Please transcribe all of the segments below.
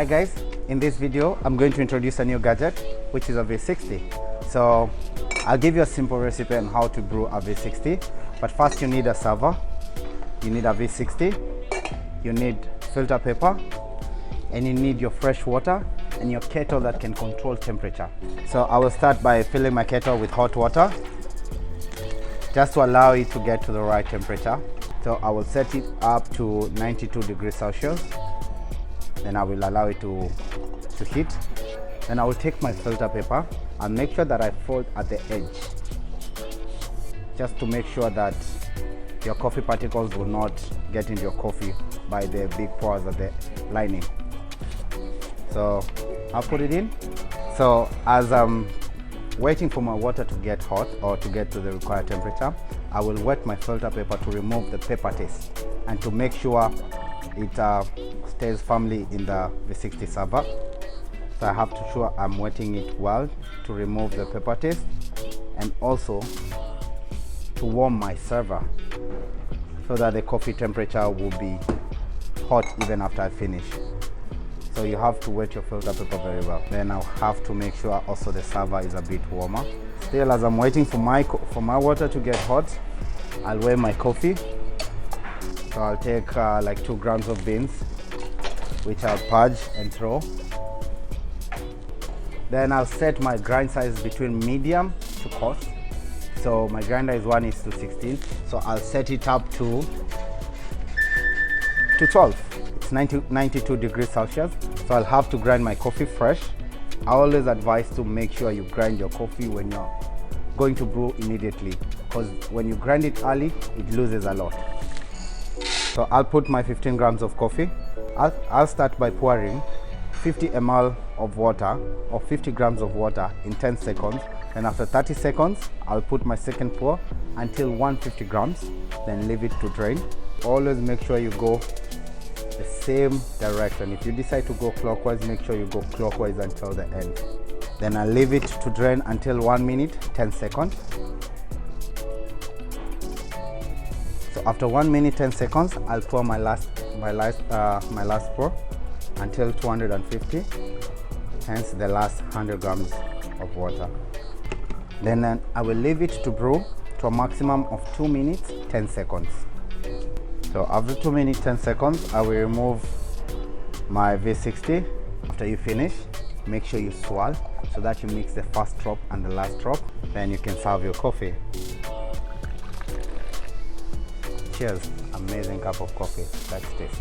Hi guys, in this video I'm going to introduce a new gadget which is a V60. So I'll give you a simple recipe on how to brew a V60, but first you need a server, you need a V60, you need filter paper, and you need your fresh water and your kettle that can control temperature. So I will start by filling my kettle with hot water just to allow it to get to the right temperature. So I will set it up to 92 degrees Celsius. Then I will allow it to heat. Then I will take my filter paper and make sure that I fold at the edge, just to make sure that your coffee particles will not get into your coffee by the big pores at the lining. So I'll put it in. So as I'm waiting for my water to get hot or to get to the required temperature, I will wet my filter paper to remove the paper taste and to make sure it stays firmly in the V60 server. So I have to sure I'm wetting it well to remove the paper taste and also to warm my server so that the coffee temperature will be hot even after I finish. So you have to wet your filter paper very well. Then I'll have to make sure also the server is a bit warmer. Still, as I'm waiting for my water to get hot, I'll weigh my coffee. So I'll take like 2 grams of beans, which I'll purge and throw. Then I'll set my grind size between medium to coarse. So my grinder is 1:16. So I'll set it up to 12. It's 92 degrees Celsius. So I'll have to grind my coffee fresh. I always advise to make sure you grind your coffee when you're going to brew immediately, because when you grind it early, it loses a lot. So I'll put my 15 grams of coffee. I'll start by pouring 50 ml of water or 50 grams of water in 10 seconds. And after 30 seconds, I'll put my second pour until 150 grams, then leave it to drain. Always make sure you go the same direction. If you decide to go clockwise, make sure you go clockwise until the end. Then I'll leave it to drain until 1 minute, 10 seconds. So after 1 minute, 10 seconds, I'll pour my last pour until 250, hence the last 100 grams of water. Then I will leave it to brew to a maximum of 2 minutes, 10 seconds. So after 2 minutes, 10 seconds, I will remove my V60. After you finish, make sure you swirl so that you mix the first drop and the last drop. Then you can serve your coffee. Cheers, amazing cup of coffee. Let's taste.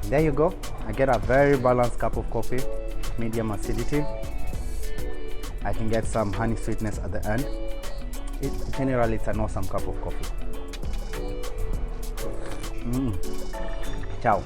There you go. I get a very balanced cup of coffee, medium acidity. I can get some honey sweetness at the end. Generally, it's an awesome cup of coffee. Ciao.